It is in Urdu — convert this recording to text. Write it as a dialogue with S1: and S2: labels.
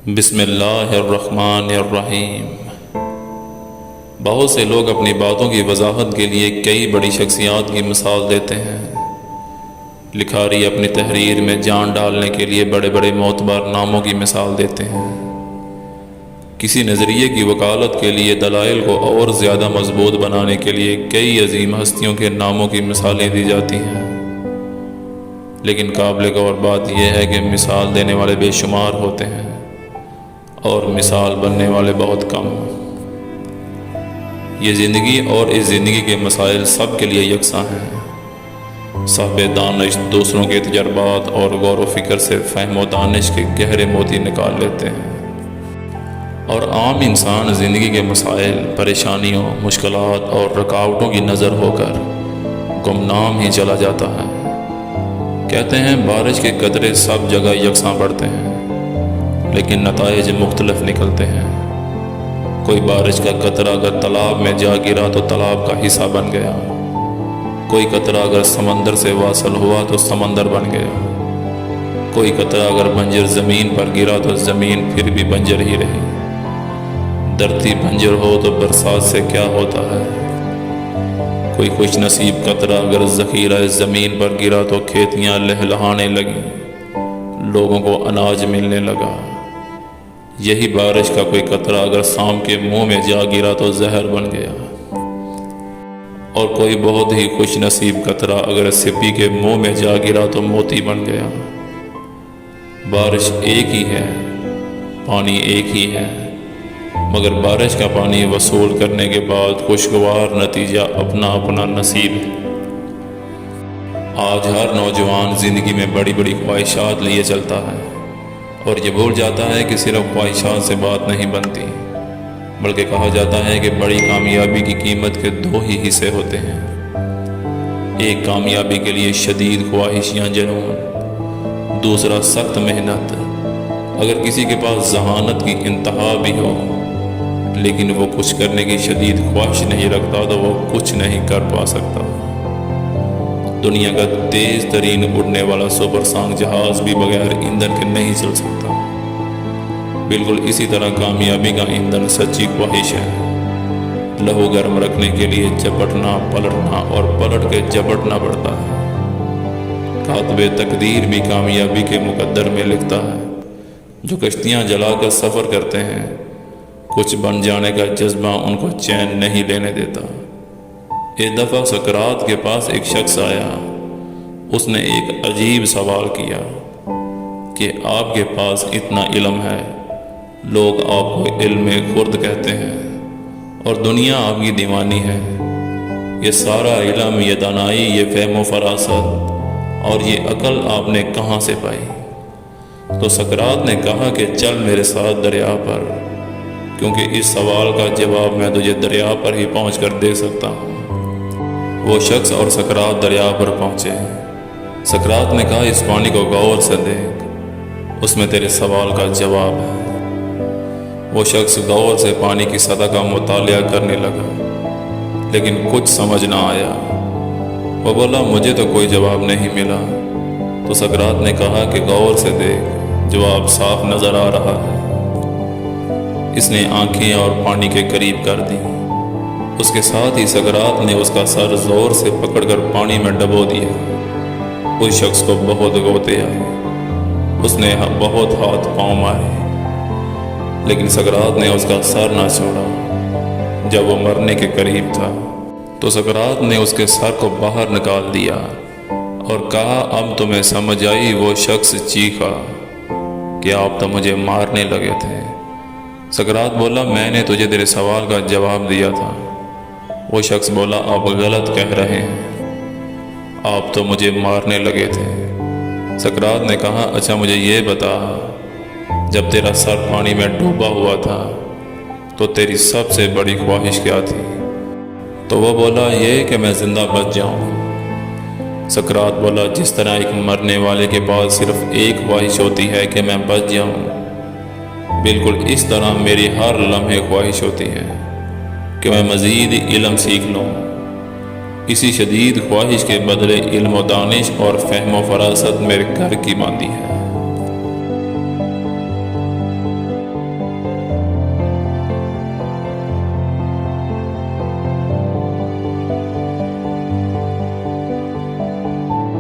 S1: بسم اللہ الرحمن الرحیم۔ بہت سے لوگ اپنی باتوں کی وضاحت کے لیے کئی بڑی شخصیات کی مثال دیتے ہیں۔ لکھاری اپنی تحریر میں جان ڈالنے کے لیے بڑے بڑے معتبر ناموں کی مثال دیتے ہیں۔ کسی نظریے کی وکالت کے لیے دلائل کو اور زیادہ مضبوط بنانے کے لیے کئی عظیم ہستیوں کے ناموں کی مثالیں دی جاتی ہیں، لیکن قابل غور بات یہ ہے کہ مثال دینے والے بے شمار ہوتے ہیں اور مثال بننے والے بہت کم۔ یہ زندگی اور اس زندگی کے مسائل سب کے لیے یکساں ہیں۔ صاحب دانش دوسروں کے تجربات اور غور و فکر سے فہم و دانش کے گہرے موتی نکال لیتے ہیں، اور عام انسان زندگی کے مسائل، پریشانیوں، مشکلات اور رکاوٹوں کی نظر ہو کر گمنام ہی چلا جاتا ہے۔ کہتے ہیں بارش کے قطرے سب جگہ یکساں پڑتے ہیں، لیکن نتائج مختلف نکلتے ہیں۔ کوئی بارش کا قطرہ اگر تالاب میں جا گرا تو تالاب کا حصہ بن گیا، کوئی قطرہ اگر سمندر سے واصل ہوا تو سمندر بن گیا، کوئی قطرہ اگر بنجر زمین پر گرا تو زمین پھر بھی بنجر ہی رہی۔ دھرتی بنجر ہو تو برسات سے کیا ہوتا ہے؟ کوئی خوش نصیب قطرہ اگر ذخیرہ زمین پر گرا تو کھیتیاں لہلہانے لگیں، لوگوں کو اناج ملنے لگا۔ یہی بارش کا کوئی قطرہ اگر سانپ کے منہ میں جا گرا تو زہر بن گیا، اور کوئی بہت ہی خوش نصیب قطرہ اگر سپی کے منہ میں جا گرا تو موتی بن گیا۔ بارش ایک ہی ہے، پانی ایک ہی ہے، مگر بارش کا پانی وصول کرنے کے بعد خوشگوار نتیجہ اپنا اپنا نصیب ہے۔ آج ہر نوجوان زندگی میں بڑی بڑی خواہشات لیے چلتا ہے، اور یہ بھول جاتا ہے کہ صرف خواہشات سے بات نہیں بنتی، بلکہ کہا جاتا ہے کہ بڑی کامیابی کی قیمت کے دو ہی حصے ہوتے ہیں۔ ایک کامیابی کے لیے شدید خواہش یا جنون، دوسرا سخت محنت۔ اگر کسی کے پاس ذہانت کی انتہا بھی ہو لیکن وہ کچھ کرنے کی شدید خواہش نہیں رکھتا تو وہ کچھ نہیں کر پا سکتا۔ دنیا کا تیز ترین اڑنے والا سپر سانک جہاز بھی بغیر ایندھن کے نہیں چل سکتا۔ بالکل اسی طرح کامیابی کا ایندھن سچی خواہش ہے۔ لہو گرم رکھنے کے لیے جھپٹنا، پلٹنا اور پلٹ کے جھپٹنا پڑتا ہے۔ کاتب تقدیر بھی کامیابی کے مقدر میں لکھتا ہے، جو کشتیاں جلا کر سفر کرتے ہیں، کچھ بن جانے کا جذبہ ان کو چین نہیں لینے دیتا۔ ایک دفعہ سقراط کے پاس ایک شخص آیا۔ اس نے ایک عجیب سوال کیا کہ آپ کے پاس اتنا علم ہے، لوگ آپ کو علم خرد کہتے ہیں، اور دنیا آپ کی دیوانی ہے۔ یہ سارا علم، یہ دانائی، یہ فہم و فراست اور یہ عقل آپ نے کہاں سے پائی؟ تو سقراط نے کہا کہ چل میرے ساتھ دریا پر، کیونکہ اس سوال کا جواب میں تجھے دریا پر ہی پہنچ کر دے سکتا ہوں۔ وہ شخص اور سقراط دریا پر پہنچے۔ سقراط نے کہا اس پانی کو غور سے دیکھ، اس میں تیرے سوال کا جواب ہے۔ وہ شخص غور سے پانی کی سطح کا مطالعہ کرنے لگا، لیکن کچھ سمجھ نہ آیا۔ وہ بولا مجھے تو کوئی جواب نہیں ملا۔ تو سقراط نے کہا کہ غور سے دیکھ، جواب صاف نظر آ رہا ہے۔ اس نے آنکھیں اور پانی کے قریب کر دی۔ اس کے ساتھ ہی سقراط نے اس کا سر زور سے پکڑ کر پانی میں ڈبو دیا۔ اس شخص کو بہت غوطے آئے، اس نے بہت ہاتھ پاؤں مارے، لیکن سقراط نے اس کا سر نہ چھوڑا۔ جب وہ مرنے کے قریب تھا تو سقراط نے اس کے سر کو باہر نکال دیا اور کہا اب تمہیں سمجھ آئی؟ وہ شخص چیخا کہ آپ تو مجھے مارنے لگے تھے۔ سقراط بولا میں نے تجھے تیرے سوال کا جواب دیا تھا۔ وہ شخص بولا آپ غلط کہہ رہے ہیں، آپ تو مجھے مارنے لگے تھے۔ سقراط نے کہا اچھا مجھے یہ بتا، جب تیرا سر پانی میں ڈوبا ہوا تھا تو تیری سب سے بڑی خواہش کیا تھی؟ تو وہ بولا یہ کہ میں زندہ بچ جاؤں۔ سقراط بولا جس طرح ایک مرنے والے کے پاس صرف ایک خواہش ہوتی ہے کہ میں بچ جاؤں، بالکل اس طرح میری ہر لمحے خواہش ہوتی ہے کہ میں مزید علم سیکھ لوں۔ اسی شدید خواہش کے بدلے علم و دانش اور فہم و فراست میرے گھر کی باندھی ہے۔